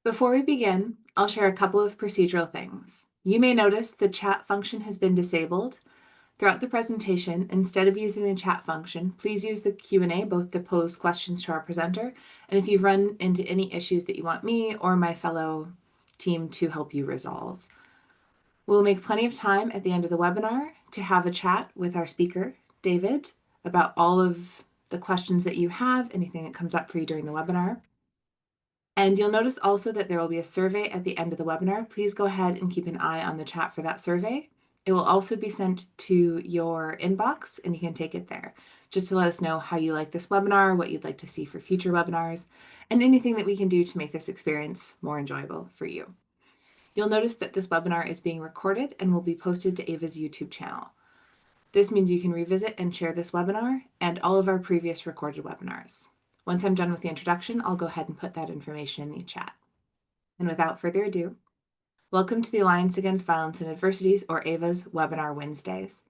Before we begin, I'll share a couple of procedural things. You may notice the chat function has been disabled. Throughout the presentation, instead of using the chat function, please use the Q&A both to pose questions to our presenter, and if you run into any issues that you want me or my fellow team to help you resolve. We'll make plenty of time at the end of the webinar to have a chat with our speaker, David, about all of the questions that you have, anything that comes up for you during the webinar. And you'll notice also that there will be a survey at the end of the webinar. Please go ahead and keep an eye on the chat for that survey. It will also be sent to your inbox and you can take it there just to let us know how you like this webinar, what you'd like to see for future webinars, and anything that we can do to make this experience more enjoyable for you. You'll notice that this webinar is being recorded and will be posted to Ava's YouTube channel. This means you can revisit and share this webinar and all of our previous recorded webinars. Once I'm done with the introduction, I'll go ahead and put that information in the chat. And without further ado, welcome to the Alliance Against Violence and Adversities, or AVA's Webinar Wednesdays.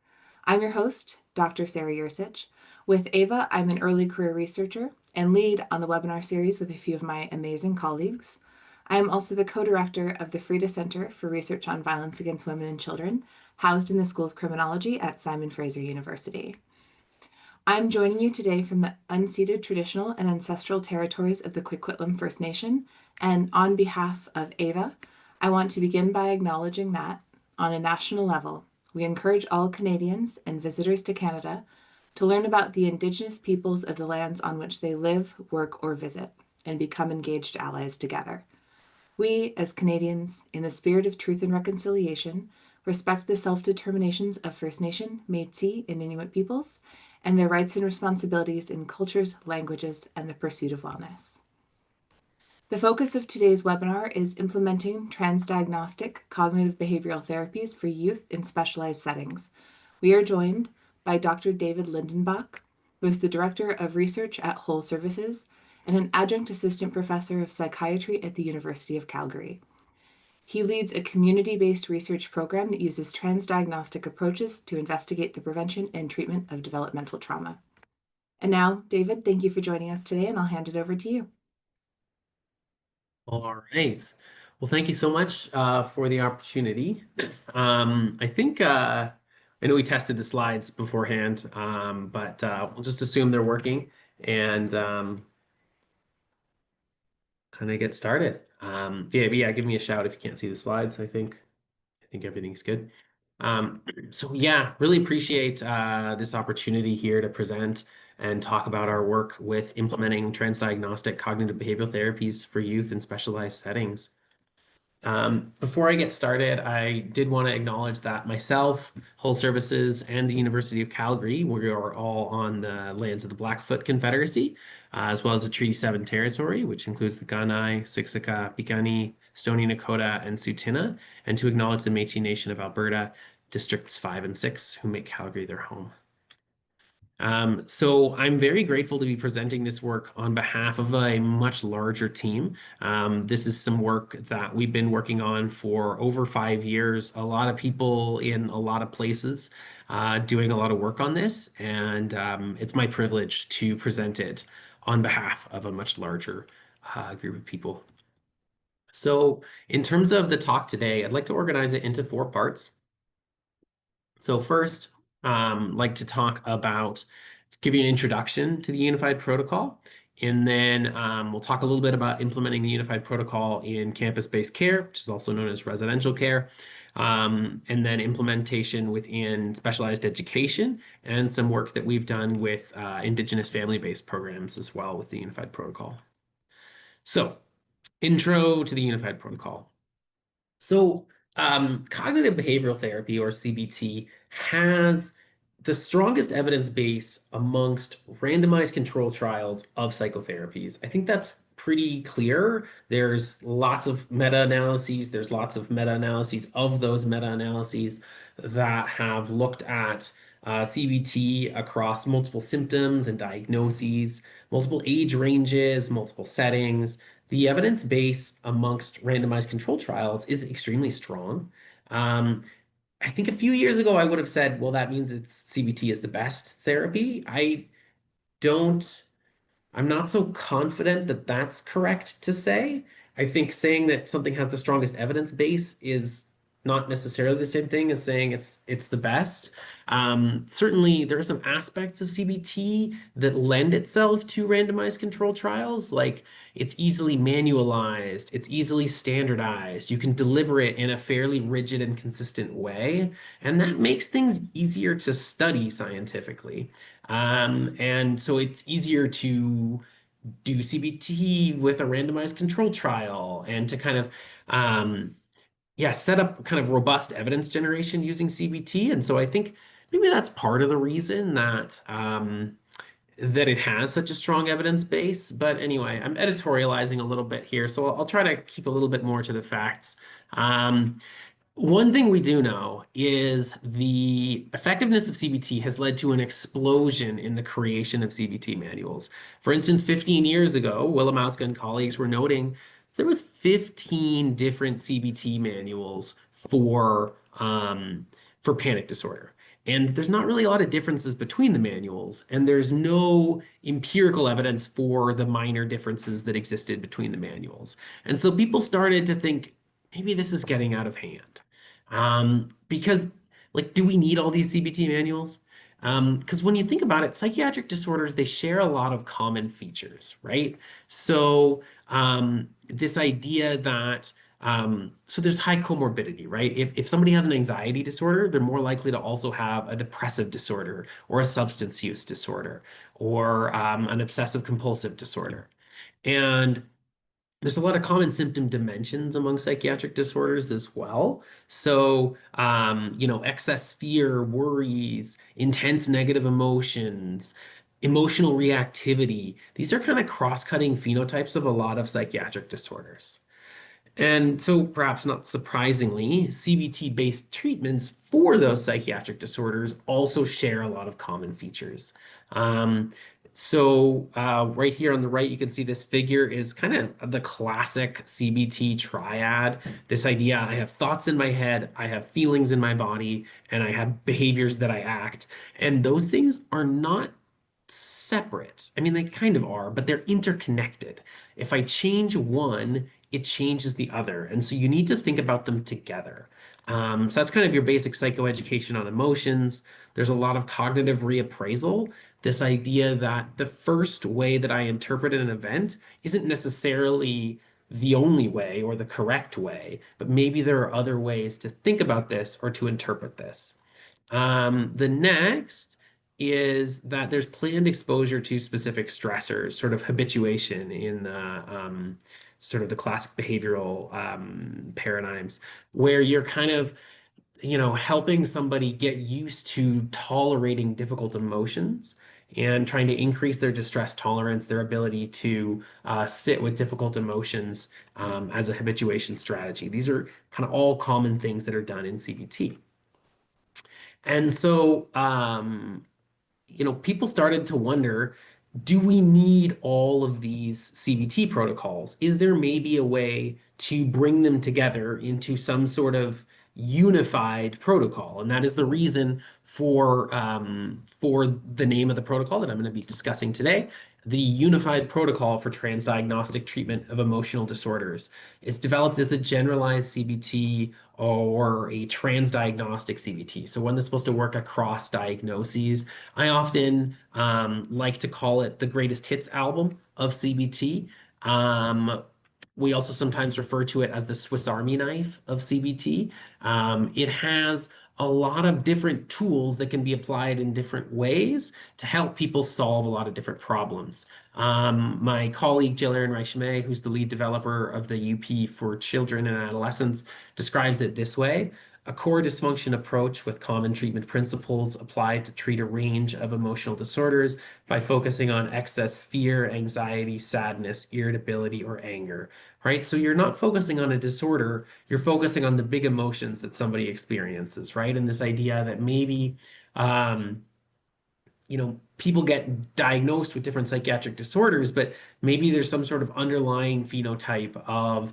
I'm your host, Dr. Sarah Yursich. With AVA, I'm an early career researcher and lead on the webinar series with a few of my amazing colleagues. I am also the co-director of the Frida Center for Research on Violence Against Women and Children, housed in the School of Criminology at Simon Fraser University. I'm joining you today from the unceded traditional and ancestral territories of the Coquitlam First Nation, and on behalf of AVA, I want to begin by acknowledging that, on a national level, we encourage all Canadians and visitors to Canada to learn about the Indigenous peoples of the lands on which they live, work, or visit, and become engaged allies together. We, as Canadians, in the spirit of truth and reconciliation, respect the self-determinations of First Nation, Métis, and Inuit peoples, and their rights and responsibilities in cultures, languages, and the pursuit of wellness. The focus of today's webinar is implementing transdiagnostic cognitive behavioral therapies for youth in specialized settings. We are joined by Dr. David Lindenbach, who is the Director of Research at Whole Services and an adjunct assistant professor of psychiatry at the University of Calgary. He leads a community-based research program that uses transdiagnostic approaches to investigate the prevention and treatment of developmental trauma. And now, David, thank you for joining us today, and I'll hand it over to you. All right. Well, thank you so much for the opportunity. I think I know we tested the slides beforehand, but we'll just assume they're working and kind of get started. Yeah, give me a shout if you can't see the slides. I think everything's good. So yeah, really appreciate this opportunity here to present and talk about our work with implementing transdiagnostic cognitive behavioral therapies for youth in specialized settings. Before I get started, I did want to acknowledge that myself, Whole Services, and the University of Calgary, we are all on the lands of the Blackfoot Confederacy, as well as the Treaty 7 territory, which includes the Kainai, Siksika, Piikani, Stoney Nakoda, and Tsuut'ina, and to acknowledge the Métis Nation of Alberta, Districts 5 and 6, who make Calgary their home. So I'm very grateful to be presenting this work on behalf of a much larger team. This is some work that we've been working on for over 5 years. A lot of people in a lot of places doing a lot of work on this, and it's my privilege to present it on behalf of a much larger group of people. So in terms of the talk today, I'd like to organize it into 4 parts. So first, like to talk about, give you an introduction to the unified protocol, and then we'll talk a little bit about implementing the unified protocol in campus-based care, which is also known as residential care, and then implementation within specialized education, and some work that we've done with Indigenous family-based programs as well with the unified protocol. So, intro to the unified protocol. So, cognitive behavioral therapy, or CBT, has the strongest evidence base amongst randomized control trials of psychotherapies. I think that's pretty clear. There's lots of meta-analyses. There's lots of meta-analyses of those meta-analyses that have looked at CBT across multiple symptoms and diagnoses, multiple age ranges, multiple settings. The evidence base amongst randomized control trials is extremely strong. I think a few years ago I would have said, well, that means CBT is the best therapy. I'm not so confident that that's correct to say. I think saying that something has the strongest evidence base is not necessarily the same thing as saying it's the best. Certainly, there are some aspects of CBT that lend itself to randomized control trials, like it's easily manualized, it's easily standardized, you can deliver it in a fairly rigid and consistent way, and that makes things easier to study scientifically. And so it's easier to do CBT with a randomized control trial and to kind of yeah, set up kind of robust evidence generation using CBT. And so I think maybe that's part of the reason that that it has such a strong evidence base. But anyway, I'm editorializing a little bit here, so I'll try to keep a little bit more to the facts. Um, One thing we do know is the effectiveness of CBT has led to an explosion in the creation of CBT manuals. For instance, 15 years ago, Willemauska and colleagues were noting there was 15 different CBT manuals for panic disorder. And there's not really a lot of differences between the manuals, and there's no empirical evidence for the minor differences that existed between the manuals. And so people started to think maybe this is getting out of hand. Because, like, do we need all these CBT manuals? Because when you think about it, psychiatric disorders, they share a lot of common features, right? So, this idea that, so there's high comorbidity, right? If somebody has an anxiety disorder, they're more likely to also have a depressive disorder or a substance use disorder or an obsessive compulsive disorder. And there's a lot of common symptom dimensions among psychiatric disorders as well. So, excess fear, worries, intense negative emotions, emotional reactivity. These are kind of cross-cutting phenotypes of a lot of psychiatric disorders. And so, perhaps not surprisingly, CBT-based treatments for those psychiatric disorders also share a lot of common features. Um, right here on the right, you can see this figure is kind of the classic CBT triad. This idea, I have thoughts in my head, I have feelings in my body, and I have behaviors that I act. And those things are not separate. I mean, they kind of are, but they're interconnected. If I change one, it changes the other. And so you need to think about them together. So that's kind of your basic psychoeducation on emotions. There's a lot of cognitive reappraisal. This idea that the first way that I interpret an event isn't necessarily the only way or the correct way, but maybe there are other ways to think about this or to interpret this. The next is that there's planned exposure to specific stressors, sort of habituation in the sort of the classic behavioral paradigms, where you're kind of, helping somebody get used to tolerating difficult emotions and trying to increase their distress tolerance, their ability to sit with difficult emotions as a habituation strategy. These are kind of all common things that are done in CBT. And so, people started to wonder, do we need all of these CBT protocols? Is there maybe a way to bring them together into some sort of unified protocol? And that is the reason for the name of the protocol that I'm going to be discussing today, the Unified Protocol for Transdiagnostic Treatment of Emotional Disorders. It's developed as a generalized CBT or a transdiagnostic CBT, so one that's supposed to work across diagnoses. I often like to call it the greatest hits album of CBT. We also sometimes refer to it as the Swiss Army knife of CBT. It has a lot of different tools that can be applied in different ways to help people solve a lot of different problems. My colleague Jill Erin Reichemay, who's the lead developer of the UP for children and adolescents, describes it this way: a core dysfunction approach with common treatment principles applied to treat a range of emotional disorders by focusing on excess fear, anxiety, sadness, irritability, or anger, right? So you're not focusing on a disorder, you're focusing on the big emotions that somebody experiences, right? And this idea that maybe, people get diagnosed with different psychiatric disorders, but maybe there's some sort of underlying phenotype of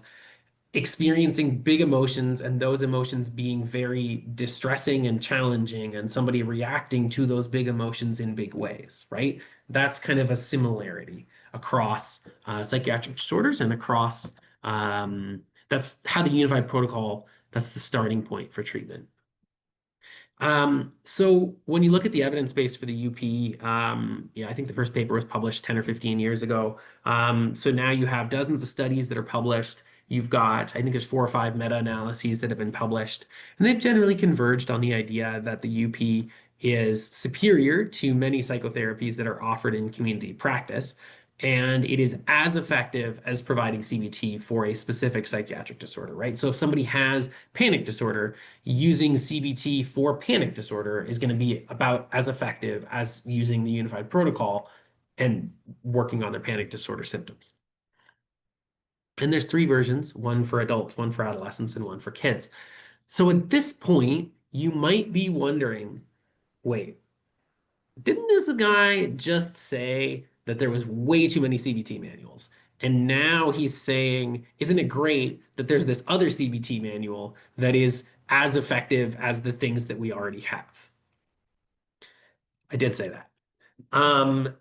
experiencing big emotions and those emotions being very distressing and challenging and somebody reacting to those big emotions in big ways, right? That's kind of a similarity across psychiatric disorders and across That's how the unified protocol, that's the starting point for treatment. So when you look at the evidence base for the UP, yeah, I think the first paper was published 10 or 15 years ago. So now you have dozens of studies that are published. You've got, I think there's 4 or 5 meta-analyses that have been published, and they've generally converged on the idea that the UP is superior to many psychotherapies that are offered in community practice, and it is as effective as providing CBT for a specific psychiatric disorder, right? So if somebody has panic disorder, using CBT for panic disorder is going to be about as effective as using the unified protocol and working on their panic disorder symptoms. And there's 3 versions, one for adults, one for adolescents, and one for kids. So at this point, you might be wondering, wait, didn't this guy just say that there was way too many CBT manuals? And now he's saying, isn't it great that there's this other CBT manual that is as effective as the things that we already have? I did say that. Um,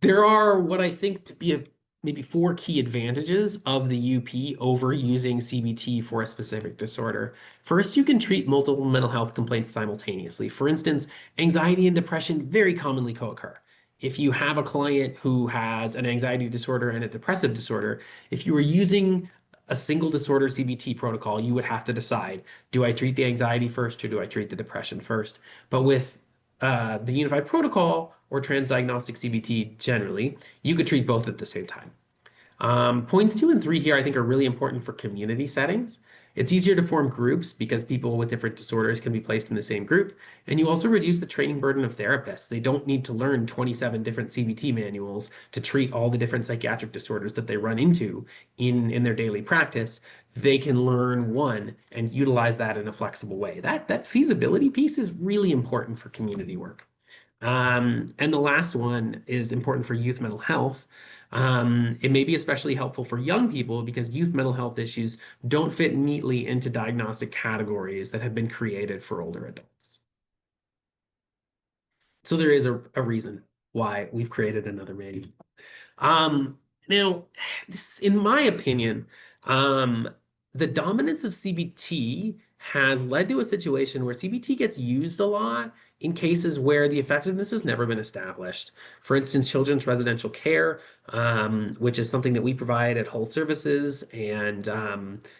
there are what I think to be maybe 4 key advantages of the UP over using CBT for a specific disorder. First, you can treat multiple mental health complaints simultaneously. For instance, anxiety and depression very commonly co-occur. If you have a client who has an anxiety disorder and a depressive disorder, if you were using a single disorder CBT protocol, you would have to decide, do I treat the anxiety first or do I treat the depression first? But with the unified protocol or transdiagnostic CBT generally, you could treat both at the same time. Points 2 and 3 here I think are really important for community settings. It's easier to form groups because people with different disorders can be placed in the same group. And you also reduce the training burden of therapists. They don't need to learn 27 different CBT manuals to treat all the different psychiatric disorders that they run into in their daily practice. They can learn one and utilize that in a flexible way. That feasibility piece is really important for community work. And the last one is important for youth mental health. It may be especially helpful for young people because youth mental health issues don't fit neatly into diagnostic categories that have been created for older adults. So there is a reason why we've created another manual. Now, this, in my opinion, the dominance of CBT has led to a situation where CBT gets used a lot in cases where the effectiveness has never been established. For instance, children's residential care, which is something that we provide at Whole Services and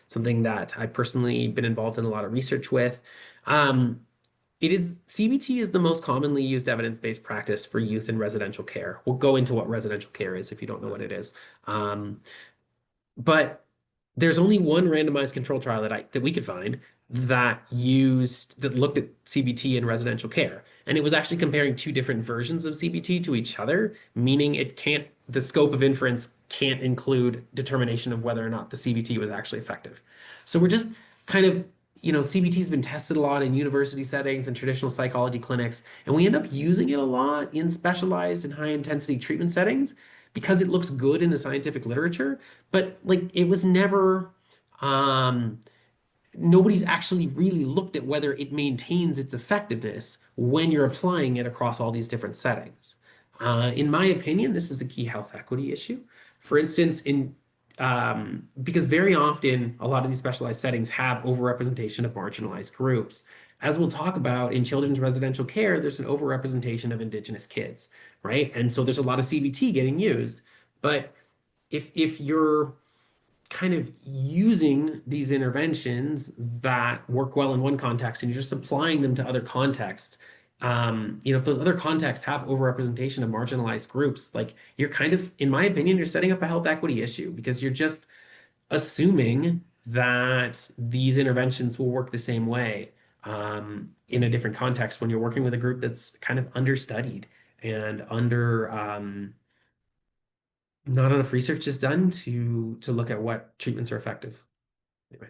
something that I've personally been involved in a lot of research with. CBT is the most commonly used evidence-based practice for youth in residential care. We'll go into what residential care is if you don't know what it is. But there's only one randomized control trial that we could find that looked at CBT in residential care. And it was actually comparing 2 different versions of CBT to each other, meaning the scope of inference can't include determination of whether or not the CBT was actually effective. So we're just kind of, CBT has been tested a lot in university settings and traditional psychology clinics, and we end up using it a lot in specialized and high intensity treatment settings because it looks good in the scientific literature, but like it was never, nobody's actually really looked at whether it maintains its effectiveness when you're applying it across all these different settings. In my opinion, this is a key health equity issue. For instance, because very often a lot of these specialized settings have overrepresentation of marginalized groups. As we'll talk about in children's residential care, there's an overrepresentation of Indigenous kids, right? And so there's a lot of CBT getting used. But if you're kind of using these interventions that work well in one context and you're just applying them to other contexts, if those other contexts have overrepresentation of marginalized groups, like you're kind of, in my opinion, you're setting up a health equity issue because you're just assuming that these interventions will work the same way in a different context when you're working with a group that's kind of understudied and not enough research is done to look at what treatments are effective. Anyway.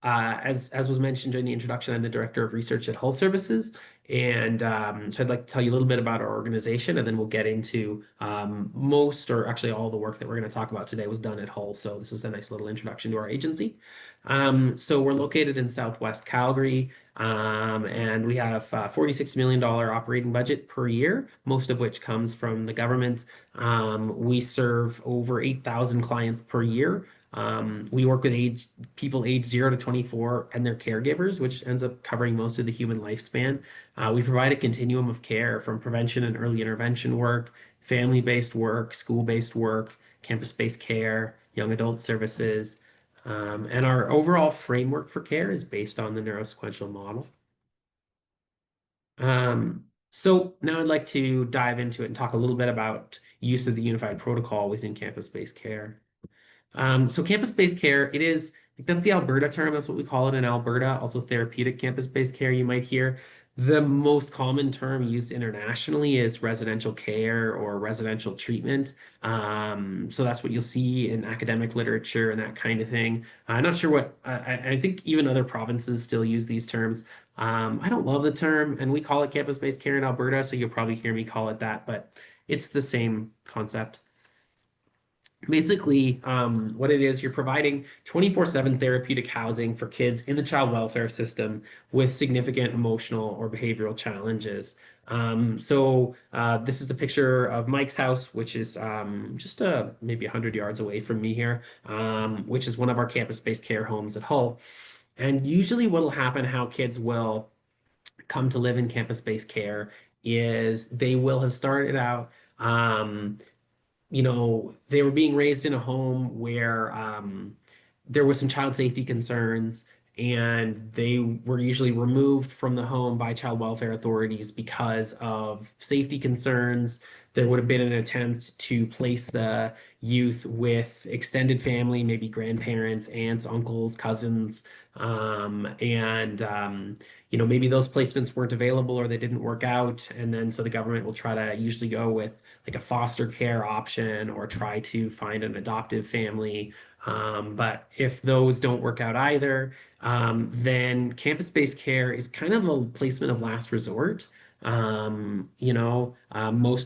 As was mentioned during the introduction, I'm the director of research at Whole Services, And so I'd like to tell you a little bit about our organization, and then we'll get into most, or actually all the work that we're going to talk about today was done at Hull. So this is a nice little introduction to our agency. So we're located in Southwest Calgary, and we have a $46 million operating budget per year, most of which comes from the government. We serve over 8,000 clients per year. We work with people aged 0 to 24 and their caregivers, which ends up covering most of the human lifespan. We provide a continuum of care from prevention and early intervention work, family-based work, school-based work, campus-based care, young adult services. And our overall framework for care is based on the neurosequential model. So now I'd like to dive into it and talk a little bit about use of the unified protocol within campus-based care. So campus-based care, it is, that's the Alberta term. That's what we call it in Alberta. Also therapeutic campus-based care you might hear. The most common term used internationally is residential care or residential treatment. So that's what you'll see in academic literature and that kind of thing. I'm not sure what, I think even other provinces still use these terms. I don't love the term, and we call it campus-based care in Alberta, so you'll probably hear me call it that, but it's the same concept. Basically, what it is, you're providing 24/7 therapeutic housing for kids in the child welfare system with significant emotional or behavioral challenges. This is the picture of Mike's house, which is just maybe 100 yards away from me here, which is one of our campus-based care homes at Hull. And usually what will happen, how kids will come to live in campus-based care is they will have started out they were being raised in a home where there was some child safety concerns, and they were usually removed from the home by child welfare authorities because of safety concerns. There would have been an attempt to place the youth with extended family, maybe grandparents, aunts, uncles, cousins, maybe those placements weren't available or they didn't work out. And then so the government will try to usually go with like a foster care option or try to find an adoptive family. But if those don't work out either, then campus-based care is kind of the placement of last resort. Most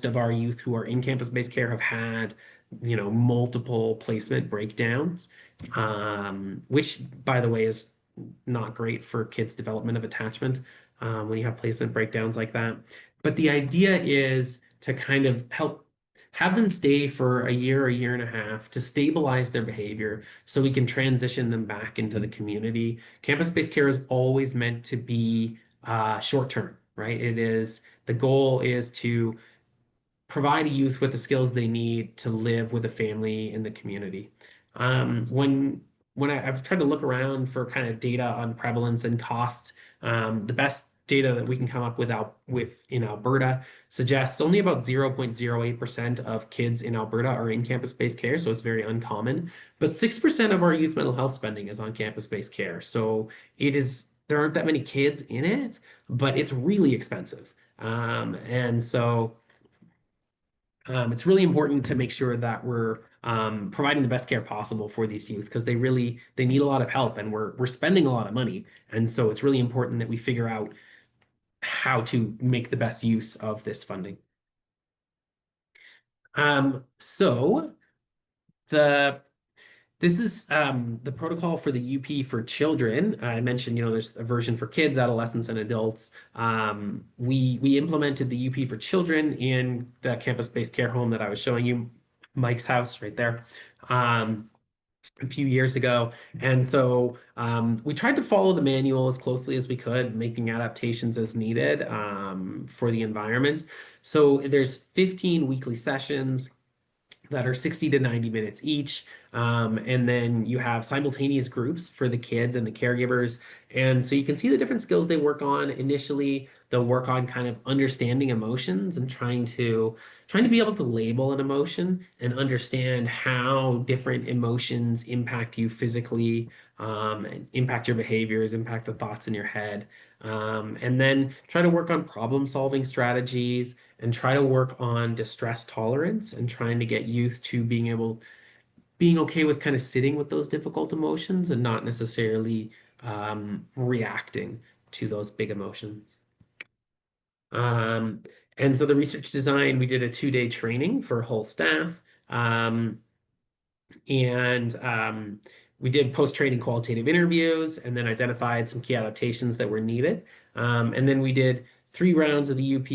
of our youth who are in campus-based care have had, multiple placement breakdowns, which, by the way, is not great for kids' development of attachment when you have placement breakdowns like that. But the idea is to kind of help have them stay for a year and a half to stabilize their behavior so we can transition them back into the community. Campus-based care is always meant to be short term, right? The goal is to provide youth with the skills they need to live with a family in the community. I've tried to look around for kind of data on prevalence and cost, the best data that we can come up with in Alberta suggests only about 0.08% of kids in Alberta are in campus-based care, so it's very uncommon. But 6% of our youth mental health spending is on campus-based care. So there aren't that many kids in it, but it's really expensive. It's really important to make sure that we're providing the best care possible for these youth because they need a lot of help, and we're spending a lot of money. And so it's really important that we figure out how to make the best use of this funding. So the This is the protocol for the UP for children. I mentioned, there's a version for kids, adolescents, and adults. We implemented the UP for children in the campus-based care home that I was showing you, Mike's house right there, a few years ago. And so we tried to follow the manual as closely as we could, making adaptations as needed for the environment. So there's 15 weekly sessions that are 60 to 90 minutes each. And then you have simultaneous groups for the kids and the caregivers. And so you can see the different skills they work on. Initially, they'll work on kind of understanding emotions and trying to be able to label an emotion and understand how different emotions impact you physically, and impact your behaviors, impact the thoughts in your head. And then try to work on problem solving strategies and try to work on distress tolerance and trying to get youth to being okay with kind of sitting with those difficult emotions and not necessarily reacting to those big emotions. Um, and so the research design, we did a 2-day training for whole staff. And we did post-training qualitative interviews and then identified some key adaptations that were needed. And then we did 3 rounds of the UP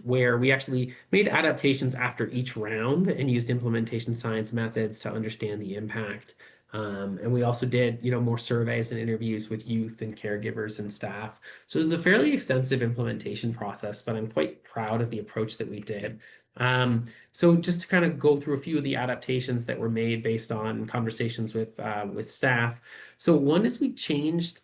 where we actually made adaptations after each round and used implementation science methods to understand the impact. And we also did, more surveys and interviews with youth and caregivers and staff. So it was a fairly extensive implementation process, but I'm quite proud of the approach that we did. So just to kind of go through a few of the adaptations that were made based on conversations with staff. So one is we changed.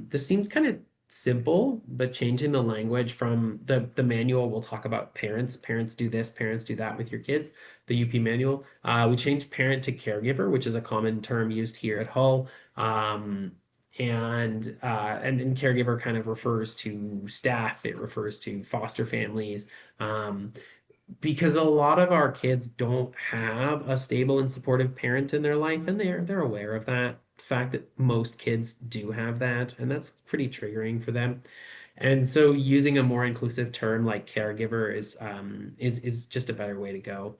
This seems kind of simple, but changing the language from the manual. We'll talk about parents. Parents do this. Parents do that with your kids. The UP manual. We changed parent to caregiver, which is a common term used here at Hull. And then caregiver kind of refers to staff. It refers to foster families. Because a lot of our kids don't have a stable and supportive parent in their life, and they're aware of that. The fact that most kids do have that, and that's pretty triggering for them. And so using a more inclusive term like caregiver is just a better way to go.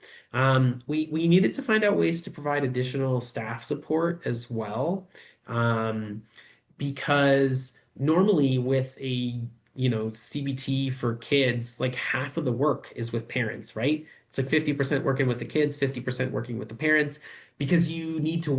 We needed to find out ways to provide additional staff support as well. Um, because normally with a CBT for kids, like half of the work is with parents, right? It's like 50% working with the kids, 50% working with the parents, because the youth needs to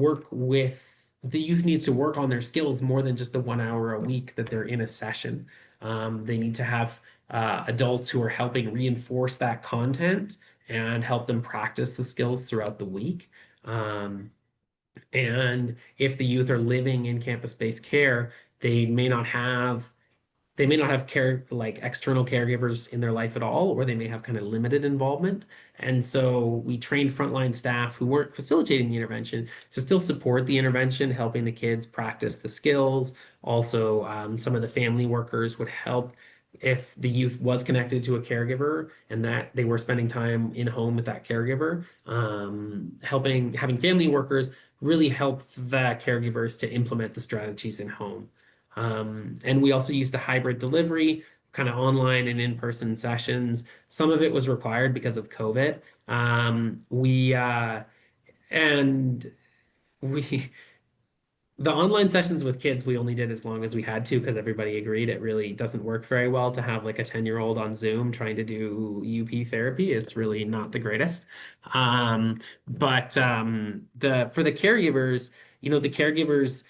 work on their skills more than just the 1 hour a week that they're in a session. They need to have adults who are helping reinforce that content and help them practice the skills throughout the week. And if the youth are living in campus-based care, they may not have care like external caregivers in their life at all, or they may have kind of limited involvement. And so we trained frontline staff who weren't facilitating the intervention to still support the intervention, helping the kids practice the skills. Also, some of the family workers would help if the youth was connected to a caregiver and that they were spending time in home with that caregiver. Having family workers really help the caregivers to implement the strategies in home. And we also used the hybrid delivery, kind of online and in-person sessions. Some of it was required because of COVID. We and we The online sessions with kids we only did as long as we had to because everybody agreed it really doesn't work very well to have like a 10-year-old on Zoom trying to do UP therapy. It's really not the greatest. But the for the caregivers, the caregivers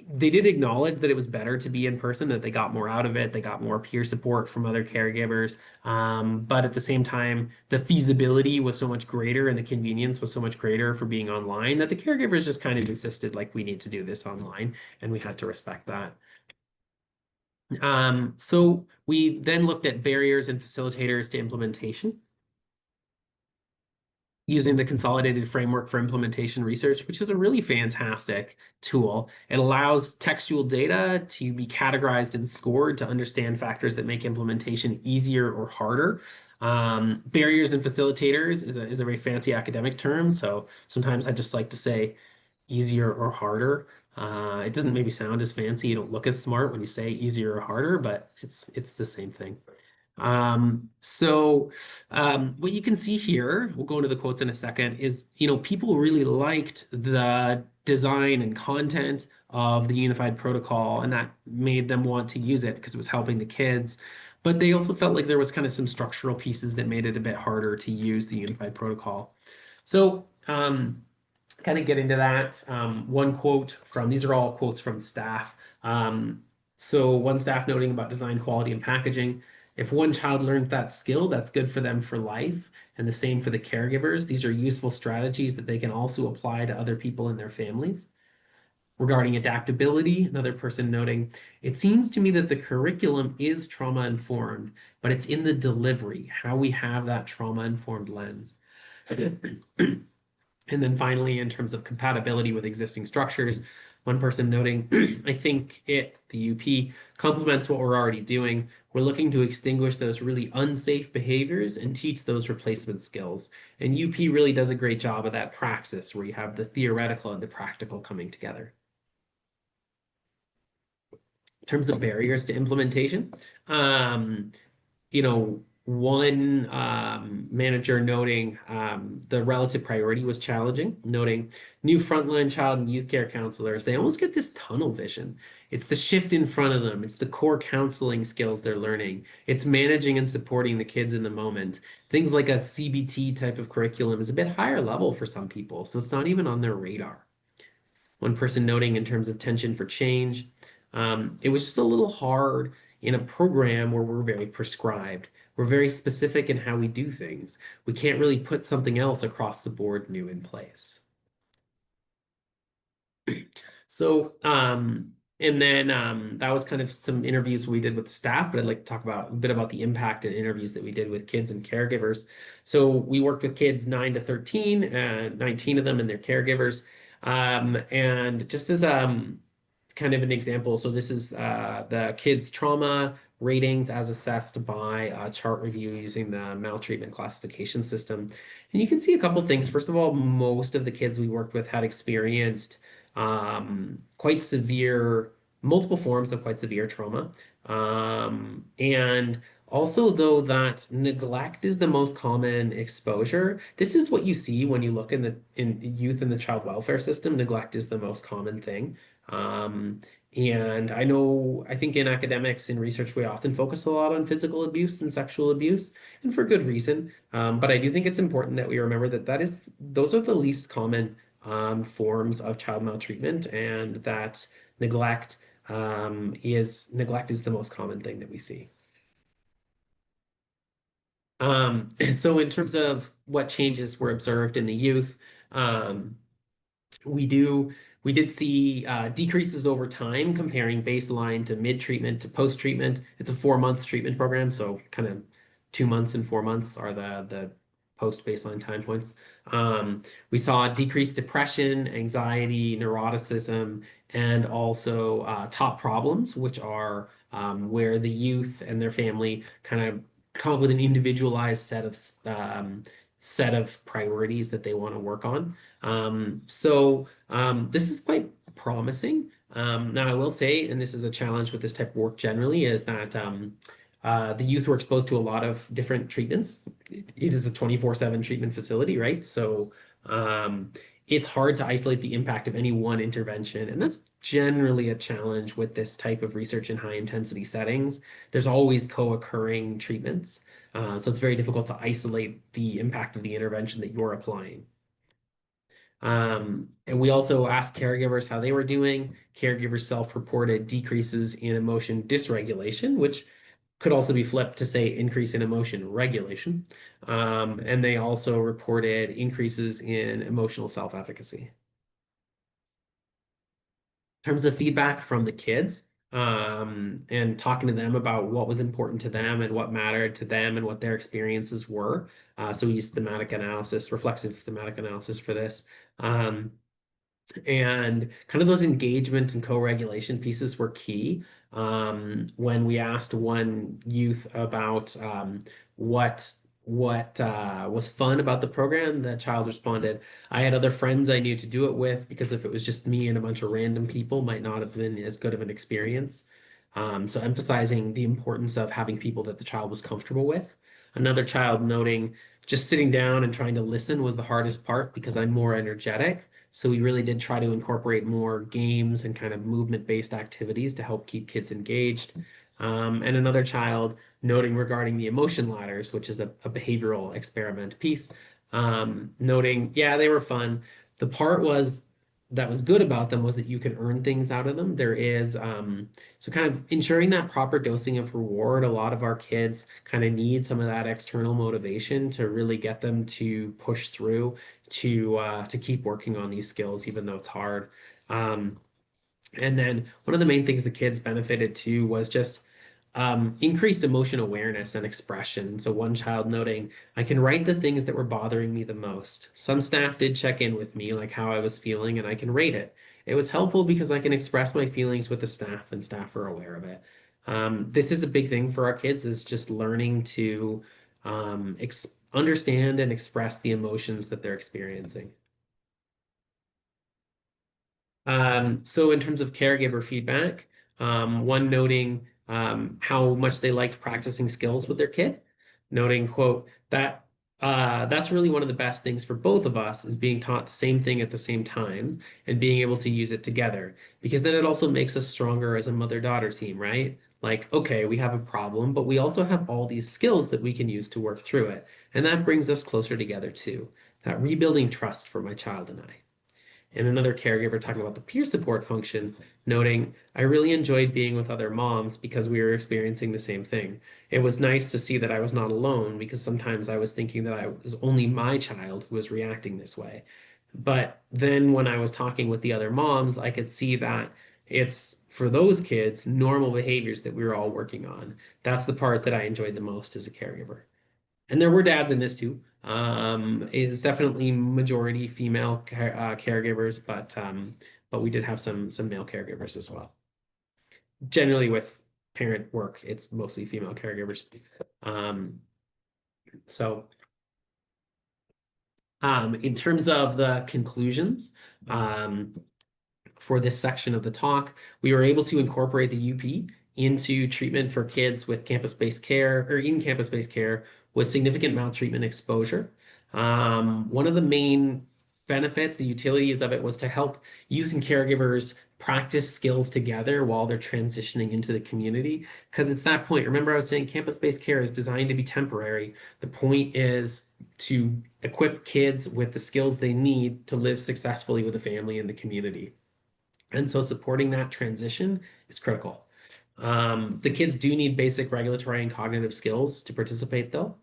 they did acknowledge that it was better to be in person, that they got more out of it. They got more peer support from other caregivers. But at the same time, the feasibility was so much greater and the convenience was so much greater for being online that the caregivers just kind of insisted, like, we need to do this online, and we had to respect that. So we then looked at barriers and facilitators to implementation using the consolidated framework for implementation research, which is a really fantastic tool. It allows textual data to be categorized and scored to understand factors that make implementation easier or harder. Barriers and facilitators is a very fancy academic term, so sometimes I just like to say easier or harder. It doesn't maybe sound as fancy, you don't look as smart when you say easier or harder, but it's the same thing. What you can see here, we'll go into the quotes in a second, is, people really liked the design and content of the unified protocol, and that made them want to use it because it was helping the kids. But they also felt like there was kind of some structural pieces that made it a bit harder to use the unified protocol. So, kind of get into that. These are all quotes from staff. So one staff noting about design quality and packaging. If one child learned that skill, that's good for them for life. And the same for the caregivers. These are useful strategies that they can also apply to other people in their families. Regarding adaptability, another person noting, it seems to me that the curriculum is trauma informed, but it's in the delivery, how we have that trauma informed lens. And then finally, in terms of compatibility with existing structures, one person noting, I think the UP, complements what we're already doing. We're looking to extinguish those really unsafe behaviors and teach those replacement skills. And UP really does a great job of that praxis where you have the theoretical and the practical coming together. In terms of barriers to implementation, one manager noting the relative priority was challenging, noting new frontline child and youth care counselors, they almost get this tunnel vision. It's the shift in front of them, it's the core counseling skills they're learning, it's managing and supporting the kids in the moment. Things like a CBT type of curriculum is a bit higher level for some people, so it's not even on their radar. One person noting in terms of tension for change, it was just a little hard in a program where we're very prescribed. We're very specific in how we do things. We can't really put something else across the board new in place. So, and then that was kind of some interviews we did with the staff, but I'd like to talk about a bit about the impact and interviews that we did with kids and caregivers. So we worked with kids 9 to 13, 19 of them and their caregivers. And just as kind of an example, so this is the kids' trauma ratings as assessed by a chart review using the maltreatment classification system. And you can see a couple things. First of all, most of the kids we worked with had experienced quite severe, multiple forms of quite severe trauma. And also, though, that neglect is the most common exposure. This is what you see when you look in youth in the child welfare system. Neglect is the most common thing. Um, and I think in academics, in research, we often focus a lot on physical abuse and sexual abuse, and for good reason. But I do think it's important that we remember that those are the least common forms of child maltreatment, and that neglect is the most common thing that we see. So in terms of what changes were observed in the youth, um, we do we did see decreases over time comparing baseline to mid-treatment to post-treatment. It's a 4-month treatment program, so kind of 2 months and 4 months are the post-baseline time points. We saw decreased depression, anxiety, neuroticism, and also top problems, which are where the youth and their family kind of come up with an individualized set of priorities that they want to work on. This is quite promising. Now, I will say, and this is a challenge with this type of work generally, is that the youth were exposed to a lot of different treatments. It is a 24/7 treatment facility, right? So it's hard to isolate the impact of any one intervention. And that's generally a challenge with this type of research in high intensity settings. There's always co-occurring treatments. So it's very difficult to isolate the impact of the intervention that you're applying. And we also asked caregivers how they were doing. Caregivers self-reported decreases in emotion dysregulation, which could also be flipped to say increase in emotion regulation. And they also reported increases in emotional self-efficacy. In terms of feedback from the kids, and talking to them about what was important to them and what mattered to them and what their experiences were. So we used thematic analysis, reflexive thematic analysis for this. And kind of those engagement and co-regulation pieces were key. When we asked one youth about what was fun about the program, the child responded, "I had other friends I knew to do it with, because if it was just me and a bunch of random people, might not have been as good of an experience." So emphasizing the importance of having people that the child was comfortable with. Another child noting just sitting down and trying to listen was the hardest part because I'm more energetic. So we really did try to incorporate more games and kind of movement-based activities to help keep kids engaged. And another child noting regarding the emotion ladders, which is a behavioral experiment piece, noting, yeah, they were fun. The part was that was good about them was that you can earn things out of them. There is so kind of ensuring that proper dosing of reward. A lot of our kids kind of need some of that external motivation to really get them to push through to keep working on these skills, even though it's hard. And then one of the main things the kids benefited too was just increased emotion awareness and expression. So one child noting, "I can write the things that were bothering me the most. Some staff did check in with me, like how I was feeling, and I can rate it. It was helpful because I can express my feelings with the staff, and staff are aware of it." This is a big thing for our kids, is just learning to understand and express the emotions that they're experiencing. So in terms of caregiver feedback, one noting how much they liked practicing skills with their kid, noting, quote, that that's really one of the best things for both of us is being taught the same thing at the same times and being able to use it together because then it also makes us stronger as a mother-daughter team, right? Like, okay, we have a problem, but we also have all these skills that we can use to work through it. And that brings us closer together too. That rebuilding trust for my child and I. And another caregiver talking about the peer support function, noting, I really enjoyed being with other moms because we were experiencing the same thing. It was nice to see that I was not alone because sometimes I was thinking that I was only my child who was reacting this way. But then when I was talking with the other moms, I could see that it's for those kids normal behaviors that we were all working on. That's the part that I enjoyed the most as a caregiver. And there were dads in this too. It's definitely majority female caregivers, but we did have some male caregivers as well. Generally, with parent work, it's mostly female caregivers. Um, so, in terms of the conclusions, um, for this section of the talk, we were able to incorporate the UP into treatment for kids with campus-based care or in campus-based care with significant maltreatment exposure. One of the main benefits, the utilities of it was to help youth and caregivers practice skills together while they're transitioning into the community. Because it's that point. Remember, I was saying campus-based care is designed to be temporary. The point is to equip kids with the skills they need to live successfully with a family and the community. And so supporting that transition is critical. The kids do need basic regulatory and cognitive skills to participate, though.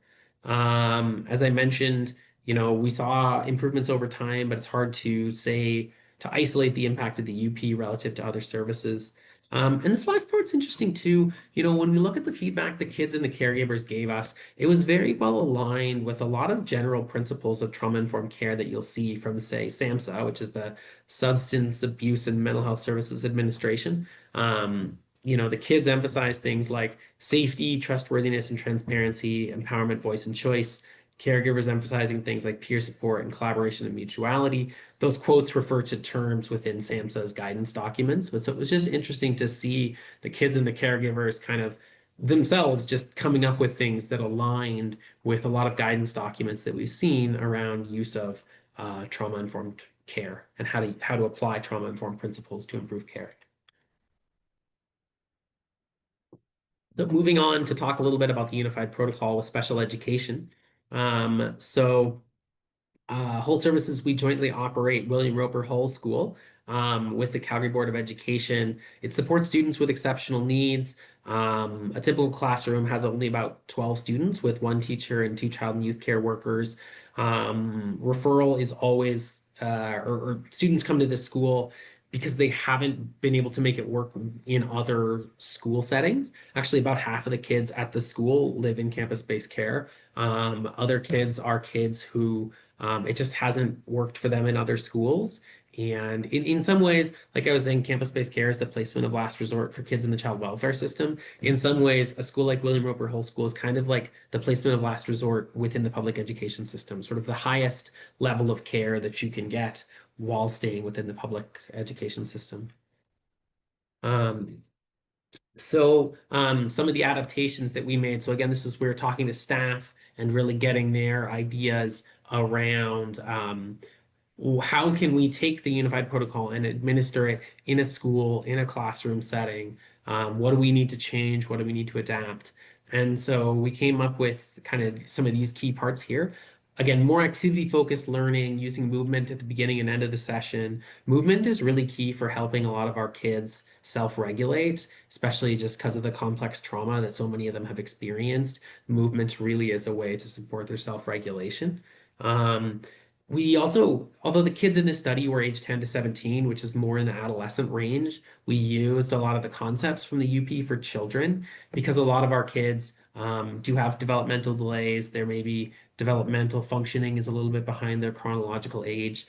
As I mentioned, we saw improvements over time, but it's hard to say to isolate the impact of the UP relative to other services. And this last part's interesting too. When we look at the feedback the kids and the caregivers gave us, it was very well aligned with a lot of general principles of trauma-informed care that you'll see from, say, SAMHSA, which is the Substance Abuse and Mental Health Services Administration. The kids emphasize things like safety, trustworthiness, and transparency, empowerment, voice, and choice. Caregivers emphasizing things like peer support and collaboration and mutuality. Those quotes refer to terms within SAMHSA's guidance documents. But so it was just interesting to see the kids and the caregivers kind of themselves just coming up with things that aligned with a lot of guidance documents that we've seen around use of trauma-informed care and how to apply trauma-informed principles to improve care. So moving on to talk a little bit about the unified protocol with special education. Holt Services, we jointly operate William Roper Hull School with the Calgary Board of Education. It supports students with exceptional needs. A typical classroom has only about 12 students with one teacher and two child and youth care workers. Referral is always, or students come to this school because they haven't been able to make it work in other school settings. Actually, about half of the kids at the school live in campus-based care. Other kids are kids who it just hasn't worked for them in other schools. And in some ways, like I was saying, campus-based care is the placement of last resort for kids in the child welfare system. In some ways, a school like William Roper Hull School is kind of like the placement of last resort within the public education system, sort of the highest level of care that you can get while staying within the public education system. Some of the adaptations that we made. So again, this is we're talking to staff and really getting their ideas around how can we take the unified protocol and administer it in a school, in a classroom setting? What do we need to change? What do we need to adapt? And so we came up with kind of some of these key parts here. Again, more activity-focused learning, using movement at the beginning and end of the session. Movement is really key for helping a lot of our kids self-regulate, especially just because of the complex trauma that so many of them have experienced. Movement really is a way to support their self-regulation. We also, although the kids in this study were age 10 to 17, which is more in the adolescent range, we used a lot of the concepts from the UP for children because a lot of our kids do have developmental delays. There may be developmental functioning is a little bit behind their chronological age.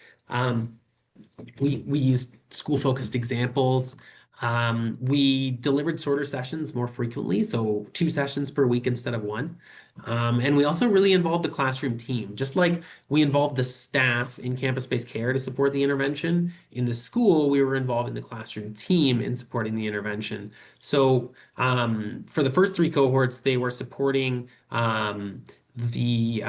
We used school-focused examples. We delivered shorter sessions more frequently, so 2 sessions per week instead of one. And we also really involved the classroom team, just like we involved the staff in campus-based care to support the intervention. In the school, we were involved in the classroom team in supporting the intervention. So for the first 3 cohorts, they were supporting the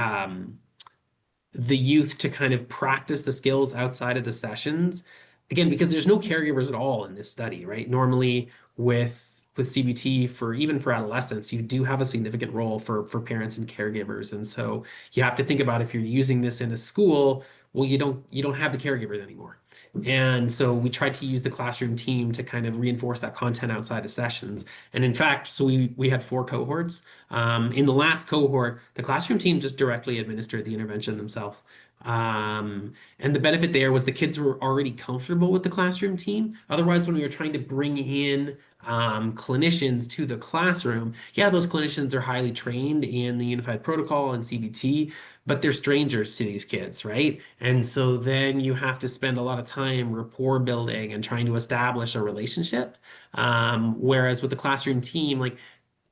youth to kind of practice the skills outside of the sessions. Again, because there's no caregivers at all in this study, right? Normally with CBT for even for adolescents, you do have a significant role for parents and caregivers. And so you have to think about if you're using this in a school, well, you don't have the caregivers anymore. And so we tried to use the classroom team to kind of reinforce that content outside of sessions. And in fact, so we had 4 cohorts. In the last cohort, the classroom team just directly administered the intervention themselves. And the benefit there was the kids were already comfortable with the classroom team. Otherwise, when we were trying to bring in clinicians to the classroom, yeah, those clinicians are highly trained in the unified protocol and CBT, but they're strangers to these kids, right? And so then you have to spend a lot of time rapport building and trying to establish a relationship. Whereas with the classroom team, like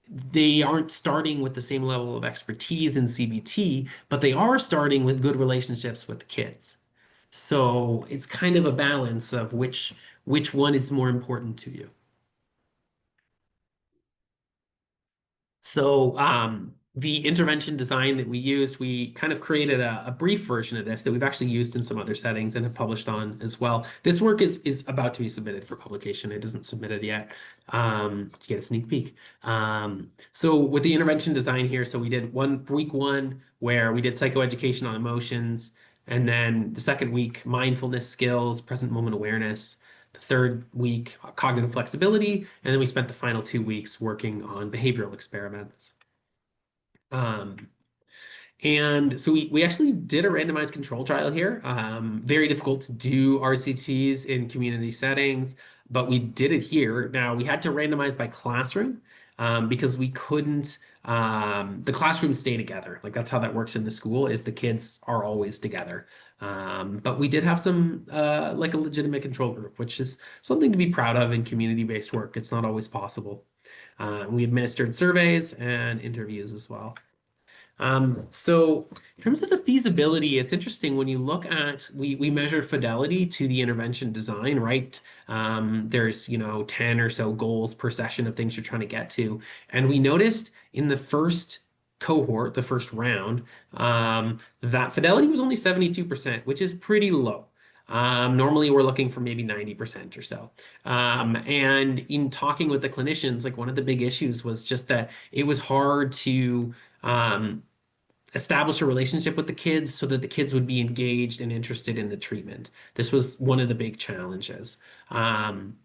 they aren't starting with the same level of expertise in CBT, but they are starting with good relationships with the kids. So it's kind of a balance of which one is more important to you. So the intervention design that we used, we kind of created a brief version of this that we've actually used in some other settings and have published on as well. This work is about to be submitted for publication. It isn't submitted yet to get a sneak peek. So with the intervention design here, so we did week one where we did psychoeducation on emotions, and then the second week, mindfulness skills, present moment awareness. The third week, cognitive flexibility, and then we spent the final 2 weeks working on behavioral experiments. Um, and so we actually did a randomized control trial here. Very difficult to do RCTs in community settings, but we did it here. Now we had to randomize by classroom because we couldn't, the classrooms stay together. Like that's how that works in the school is the kids are always together. But we did have some like a legitimate control group, which is something to be proud of in community-based work. It's not always possible. We administered surveys and interviews as well. So in terms of the feasibility, it's interesting when you look at we measure fidelity to the intervention design, right? There's 10 or so goals per session of things you're trying to get to. And we noticed in the first cohort, the first round, that fidelity was only 72%, which is pretty low. Normally we're looking for maybe 90% or so. And in talking with the clinicians, like one of the big issues was just that it was hard to establish a relationship with the kids so that the kids would be engaged and interested in the treatment. This was one of the big challenges. And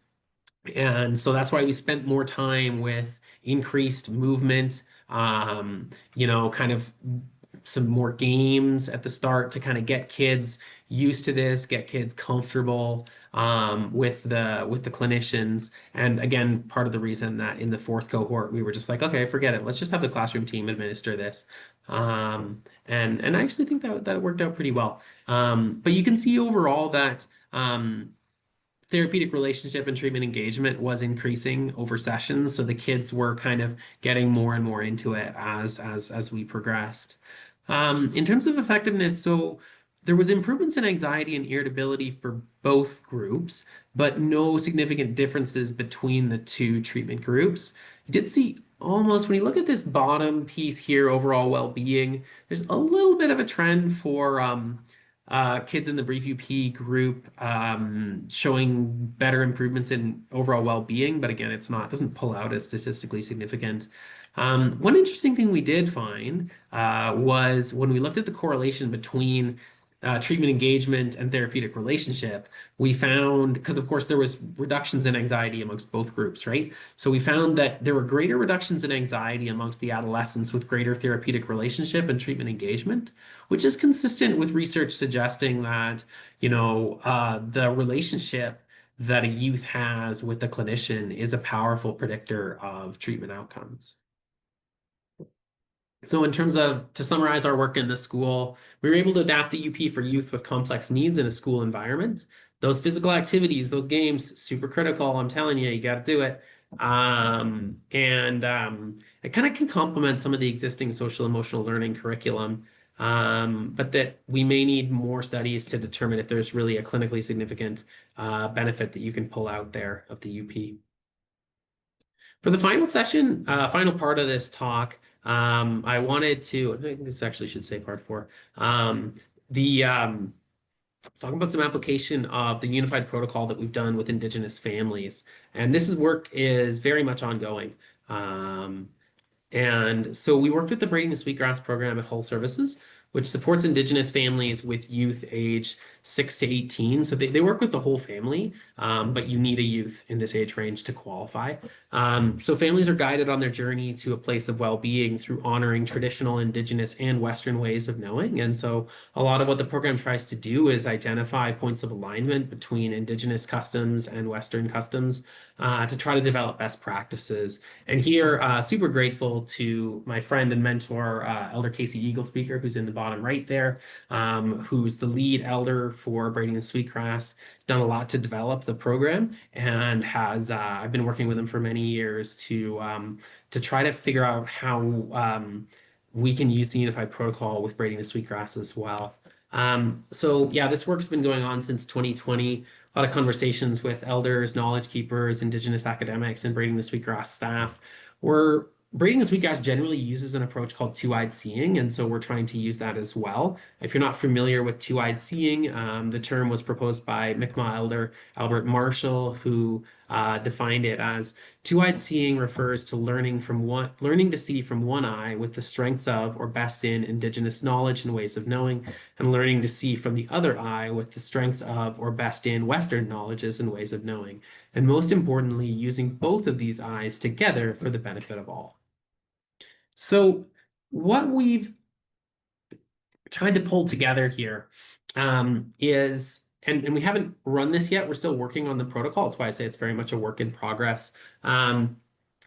so that's why we spent more time with increased movement, kind of some more games at the start to kind of get kids used to this, get kids comfortable with the clinicians. And again, part of the reason that in the fourth cohort we were just like, okay, forget it. Let's just have the classroom team administer this. And I actually think that worked out pretty well. But you can see overall that therapeutic relationship and treatment engagement was increasing over sessions, so the kids were kind of getting more and more into it as we progressed. In terms of effectiveness, so there was improvements in anxiety and irritability for both groups, but no significant differences between the 2 treatment groups. You did see almost, when you look at this bottom piece here, overall well-being, there's a little bit of a trend for kids in the Brief UP group showing better improvements in overall well-being, but again, doesn't pull out as statistically significant. One interesting thing we did find was when we looked at the correlation between treatment engagement and therapeutic relationship, we found, because of course there was reductions in anxiety amongst both groups, right? So we found that there were greater reductions in anxiety amongst the adolescents with greater therapeutic relationship and treatment engagement, which is consistent with research suggesting that, the relationship that a youth has with the clinician is a powerful predictor of treatment outcomes. So in terms of, to summarize our work in the school, we were able to adapt the UP for youth with complex needs in a school environment. Those physical activities, those games, super critical. I'm telling you, you got to do it. It kind of can complement some of the existing social emotional learning curriculum, but that we may need more studies to determine if there's really a clinically significant benefit that you can pull out there of the UP. For the final session, final part of this talk, I wanted to, I think this actually should say part four. The Let's talk about some application of the unified protocol that we've done with Indigenous families. And this is work is very much ongoing. Um, and so we worked with the Braiding the Sweetgrass program at Hull Services, which supports Indigenous families with youth age 6 to 18. So they work with the whole family, but you need a youth in this age range to qualify. So families are guided on their journey to a place of well-being through honoring traditional Indigenous and Western ways of knowing. And so a lot of what the program tries to do is identify points of alignment between Indigenous customs and Western customs to try to develop best practices. And here, super grateful to my friend and mentor, Elder Casey Eagle Speaker, who's in the bottom right there, who's the lead elder for Braiding the Sweetgrass. He's done a lot to develop the program and has, I've been working with him for many years to try to figure out how we can use the unified protocol with Braiding the Sweetgrass as well. So yeah, this work's been going on since 2020. A lot of conversations with elders, knowledge keepers, Indigenous academics, and Braiding the Sweetgrass staff. We're Braiding the Sweetgrass generally uses an approach called two-eyed seeing, and so we're trying to use that as well. If you're not familiar with two-eyed seeing, the term was proposed by Mi'kmaq elder Albert Marshall, who defined it as two-eyed seeing refers to learning to see from one eye with the strengths of or best in Indigenous knowledge and ways of knowing, and learning to see from the other eye with the strengths of or best in Western knowledges and ways of knowing. And most importantly, using both of these eyes together for the benefit of all. So what we've tried to pull together here is, and we haven't run this yet, we're still working on the protocol. That's why I say it's very much a work in progress.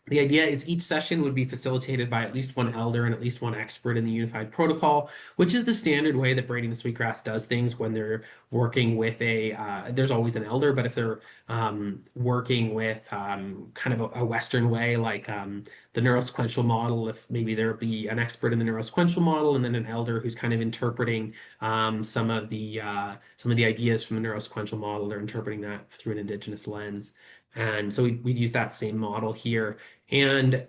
The idea is each session would be facilitated by at least one elder and at least one expert in the unified protocol, which is the standard way that Braiding the Sweetgrass does things when they're working with there's always an elder, but if they're working with kind of a Western way, like the neurosequential model, if maybe there'll be an expert in the neurosequential model and then an elder who's kind of interpreting some of the ideas from the neurosequential model, they're interpreting that through an Indigenous lens. And so we'd use that same model here. And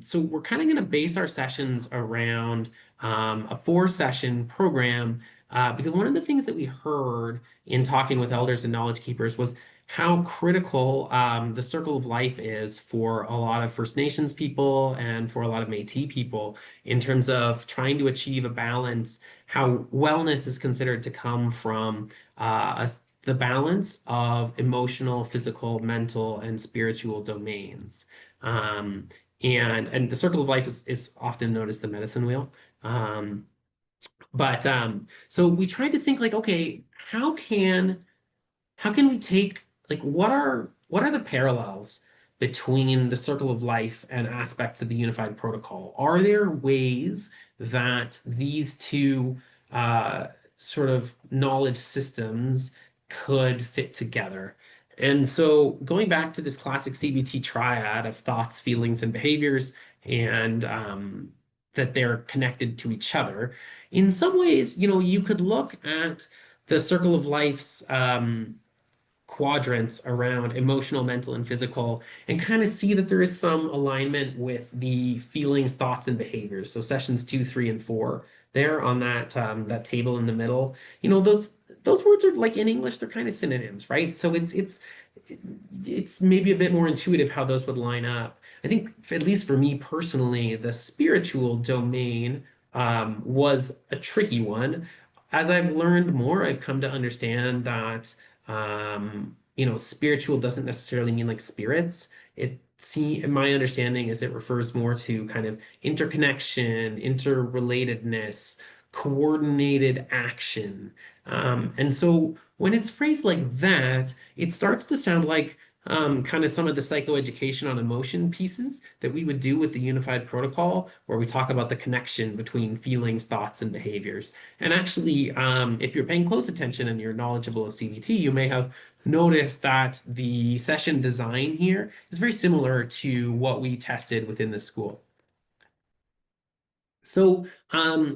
so we're kind of going to base our sessions around a 4-session program because one of the things that we heard in talking with elders and knowledge keepers was how critical the circle of life is for a lot of First Nations people and for a lot of Métis people in terms of trying to achieve a balance, how wellness is considered to come from the balance of emotional, physical, mental, and spiritual domains. And the circle of life is often known as the medicine wheel. So we tried to think like, okay, how can we take like what are the parallels between the circle of life and aspects of the unified protocol? Are there ways that these two sort of knowledge systems could fit together? And so going back to this classic CBT triad of thoughts, feelings, and behaviors, and that they're connected to each other, in some ways, you could look at the circle of life's quadrants around emotional, mental, and physical, and kind of see that there is some alignment with the feelings, thoughts, and behaviors. So sessions 2, 3, and 4, there on that table in the middle. Those words are like in English, they're kind of synonyms, right? So it's maybe a bit more intuitive how those would line up. I think, at least for me personally, the spiritual domain was a tricky one. As I've learned more, I've come to understand that spiritual doesn't necessarily mean like spirits. My understanding is it refers more to kind of interconnection, interrelatedness, coordinated action. And so when it's phrased like that, it starts to sound like kind of some of the psychoeducation on emotion pieces that we would do with the unified protocol, where we talk about the connection between feelings, thoughts, and behaviors. And actually, if you're paying close attention and you're knowledgeable of CBT, you may have noticed that the session design here is very similar to what we tested within the school. So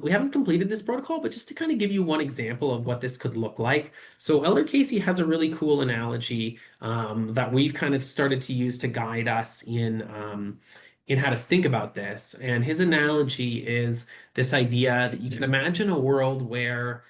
we haven't completed this protocol, but just to kind of give you one example of what this could look like. So Elder Casey has a really cool analogy that we've kind of started to use to guide us in how to think about this. And his analogy is this idea that you can imagine a world where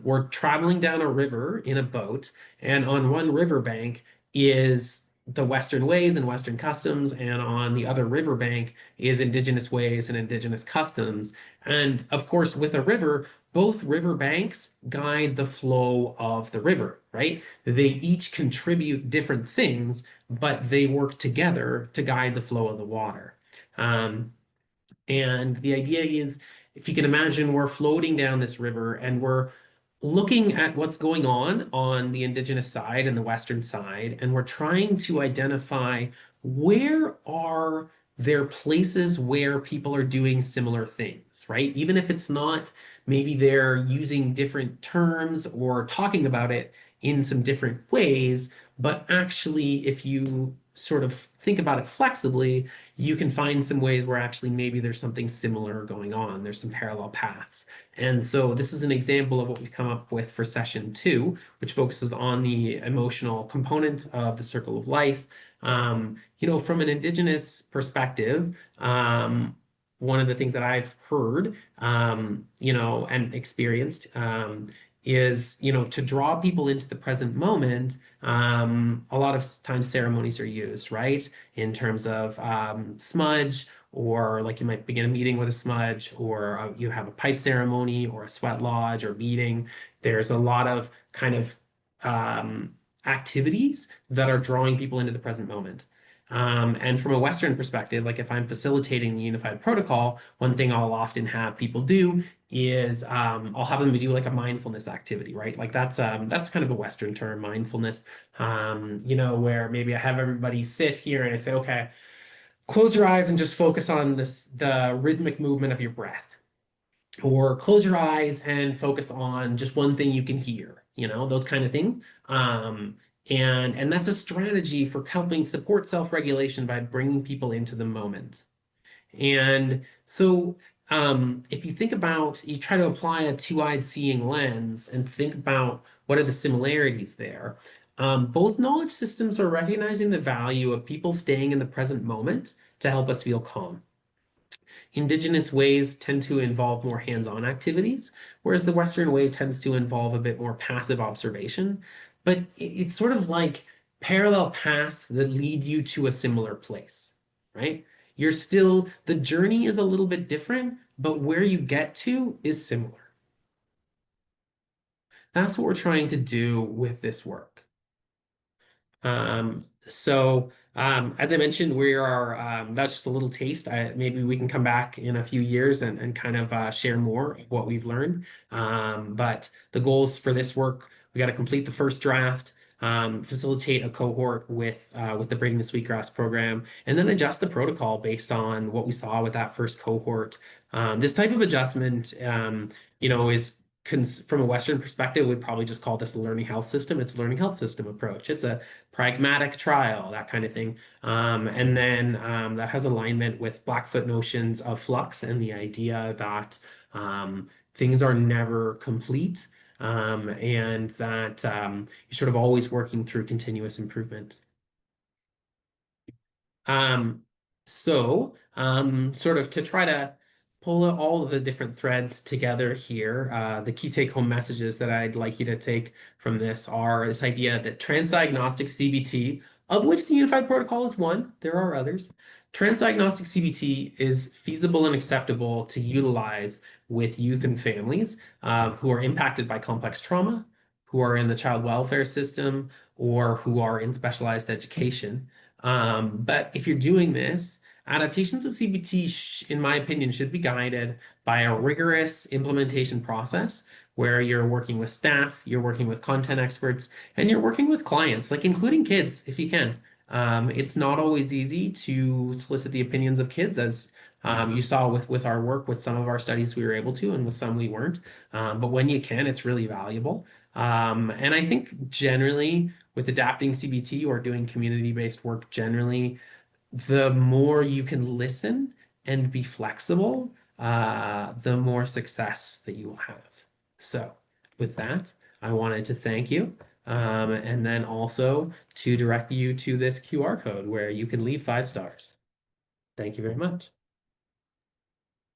we're traveling down a river in a boat, and on one riverbank is the Western ways and Western customs, and on the other riverbank is indigenous ways and indigenous customs. And of course, with a river, both river banks guide the flow of the river, right? They each contribute different things, but they work together to guide the flow of the water. Um, and the idea is, if you can imagine, we're floating down this river and we're looking at what's going on the indigenous side and the Western side, and we're trying to identify where are there places where people are doing similar things, right? Even if it's not, maybe they're using different terms or talking about it in some different ways, but actually, if you sort of think about it flexibly, you can find some ways where actually maybe there's something similar going on. There's some parallel paths. And so this is an example of what we've come up with for session 2, which focuses on the emotional component of the circle of life. From an Indigenous perspective, one of the things that I've heard, and experienced, is, to draw people into the present moment. A lot of times ceremonies are used, right? In terms of smudge, or like you might begin a meeting with a smudge, or you have a pipe ceremony or a sweat lodge or meeting. There's a lot of kind of activities that are drawing people into the present moment. And from a Western perspective, like if I'm facilitating the unified protocol, one thing I'll often have people do is I'll have them do like a mindfulness activity, right? Like that's kind of a Western term, mindfulness. Where maybe I have everybody sit here and I say, okay, close your eyes and just focus on the rhythmic movement of your breath. Or close your eyes and focus on just one thing you can hear, those kind of things. And that's a strategy for helping support self-regulation by bringing people into the moment. And so if you think about, you try to apply a two-eyed seeing lens and think about what are the similarities there. Both knowledge systems are recognizing the value of people staying in the present moment to help us feel calm. Indigenous ways tend to involve more hands-on activities, whereas the Western way tends to involve a bit more passive observation. But it's sort of like parallel paths that lead you to a similar place, right? The journey is a little bit different, but where you get to is similar. That's what we're trying to do with this work. As I mentioned, that's just a little taste. Maybe we can come back in a few years and kind of share more of what we've learned. But the goals for this work, we got to complete the first draft, facilitate a cohort with the Breaking the Sweetgrass program, and then adjust the protocol based on what we saw with that first cohort. This type of adjustment, is from a Western perspective, we'd probably just call this a learning health system. It's a learning health system approach. It's a pragmatic trial, that kind of thing. And then that has alignment with Blackfoot notions of flux and the idea that things are never complete, and that you're sort of always working through continuous improvement. Sort of to try to pull all of the different threads together here, the key take-home messages that I'd like you to take from this are this idea that transdiagnostic CBT, of which the Unified Protocol is one, there are others. Transdiagnostic CBT is feasible and acceptable to utilize with youth and families who are impacted by complex trauma, who are in the child welfare system, or who are in specialized education. But if you're doing this, adaptations of CBT, in my opinion, should be guided by a rigorous implementation process where you're working with staff, you're working with content experts, and you're working with clients, like including kids if you can. It's not always easy to solicit the opinions of kids, as you saw with our work. With some of our studies, we were able to, and with some we weren't. But when you can, it's really valuable. And I think generally with adapting CBT or doing community-based work generally, the more you can listen and be flexible, the more success that you will have. So, with that, I wanted to thank you, and then also to direct you to this QR code where you can leave 5 stars. Thank you very much.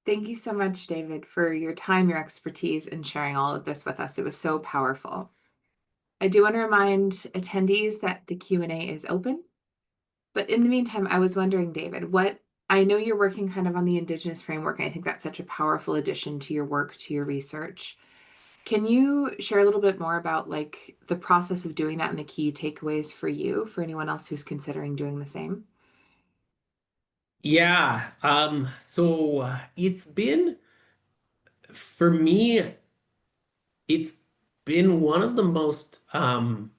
Thank you so much, David, for your time, your expertise, and sharing all of this with us. It was so powerful. I do want to remind attendees that the Q&A is open. But in the meantime, I was wondering, David, what I know you're working kind of on the Indigenous framework, and I think that's such a powerful addition to your work, to your research. Can you share a little bit more about like the process of doing that and the key takeaways for you, for anyone else who's considering doing the same? Yeah, so it's been, for me, it's been one of the most fun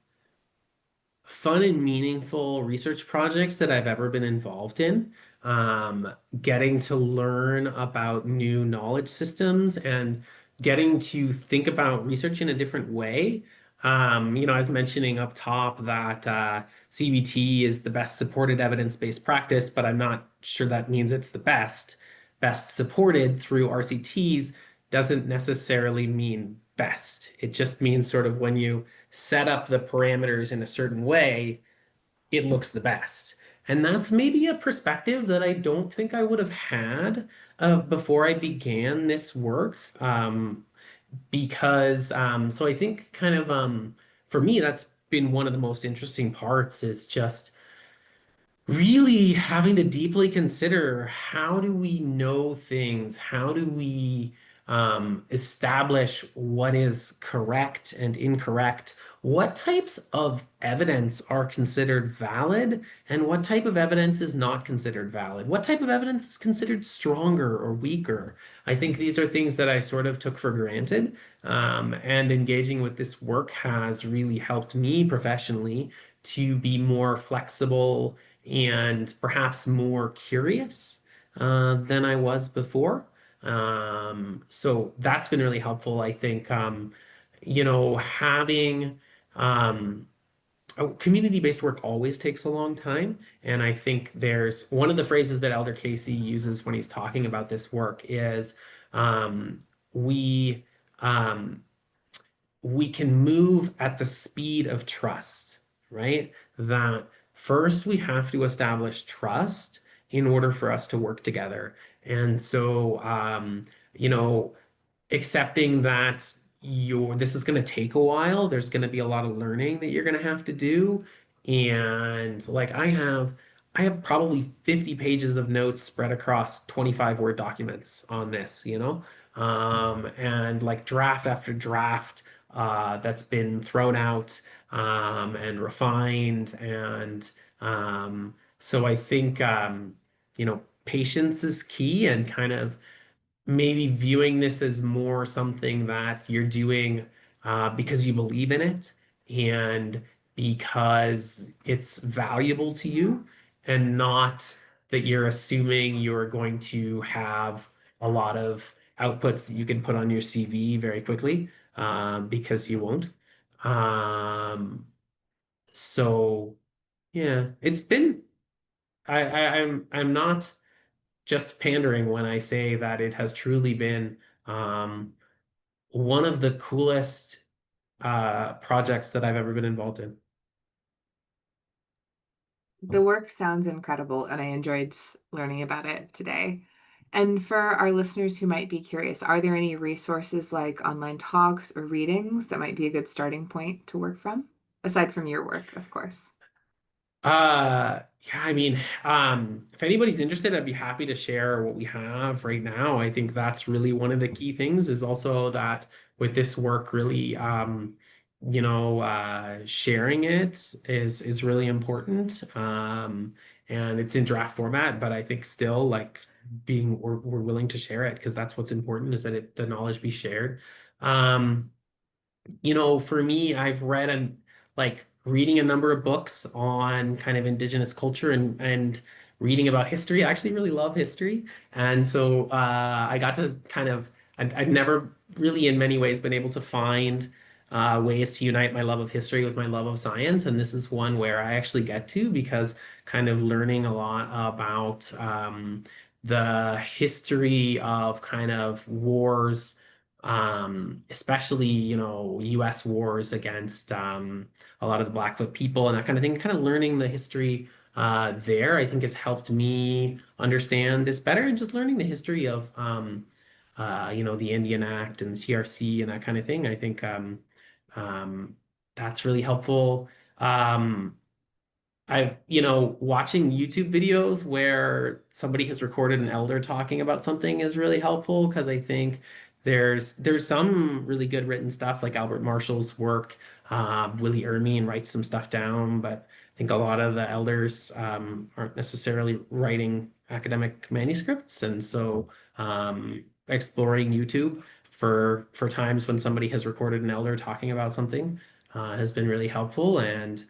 and meaningful research projects that I've ever been involved in. Um, Getting to learn about new knowledge systems and getting to think about research in a different way. I was mentioning up top that CBT is the best supported evidence-based practice, but I'm not sure that means it's the best. Best supported through RCTs doesn't necessarily mean best. It just means sort of when you set up the parameters in a certain way, it looks the best. And that's maybe a perspective that I don't think I would have had before I began this work. So I think kind of for me, that's been one of the most interesting parts is just really having to deeply consider how do we know things? How do we establish what is correct and incorrect? What types of evidence are considered valid and what type of evidence is not considered valid? What type of evidence is considered stronger or weaker? I think these are things that I sort of took for granted. And engaging with this work has really helped me professionally to be more flexible and perhaps more curious than I was before. So that's been really helpful. I think, having community-based work always takes a long time. And I think there's one of the phrases that Elder Casey uses when he's talking about this work is we um, we can move at the speed of trust, right? That first we have to establish trust in order for us to work together. And so, you know, accepting that this is going to take a while. There's going to be a lot of learning that you're going to have to do. And like I have probably 50 pages of notes spread across 25 Word documents on this, and like draft after draft that's been thrown out and refined. And so I think patience is key, and kind of maybe viewing this as more something that you're doing because you believe in it and because it's valuable to you, and not that you're assuming you're going to have a lot of outputs that you can put on your CV very quickly, because you won't. Um, so yeah, it's been I'm not just pandering when I say that it has truly been um, one of the coolest projects that I've ever been involved in. The work sounds incredible, and I enjoyed learning about it today. And for our listeners who might be curious, are there any resources like online talks or readings that might be a good starting point to work from? Aside from your work, of course. Yeah, I mean, if anybody's interested, I'd be happy to share what we have right now. I think that's really one of the key things is also that with this work, really, sharing it is really important. And it's in draft format, but I think still like we're willing to share it because that's what's important is that the knowledge be shared. For me, I've read and like reading a number of books on kind of Indigenous culture and reading about history. I actually really love history. And so I got to kind of, I've never really in many ways been able to find ways to unite my love of history with my love of science. And this is one where I actually get to because kind of learning a lot about the history of kind of wars, especially, US wars against a lot of the Blackfoot people and that kind of thing, kind of learning the history there, I think has helped me understand this better and just learning the history of the Indian Act and CRC and that kind of thing. I think that's really helpful. Um, watching YouTube videos where somebody has recorded an elder talking about something is really helpful because I think there's some really good written stuff like Albert Marshall's work. Willie Ermine writes some stuff down, but I think a lot of the elders aren't necessarily writing academic manuscripts, and so exploring YouTube for times when somebody has recorded an elder talking about something has been really helpful and.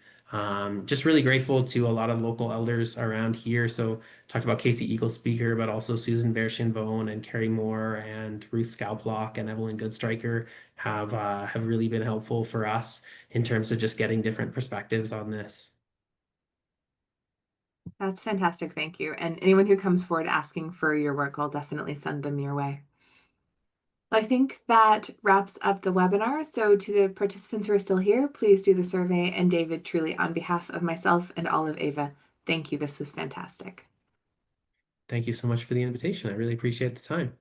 Just really grateful to a lot of local elders around here. So talked about Casey Eagle Speaker, but also Susan Bearshin-Bone and Carrie Moore and Ruth Scalplock and Evelyn Goodstriker have really been helpful for us in terms of just getting different perspectives on this. That's fantastic. Thank you. And anyone who comes forward asking for your work, I'll definitely send them your way. I think that wraps up the webinar. So to the participants who are still here, please do the survey. And David, truly on behalf of myself and all of Ava, thank you. This was fantastic. Thank you so much for the invitation. I really appreciate the time.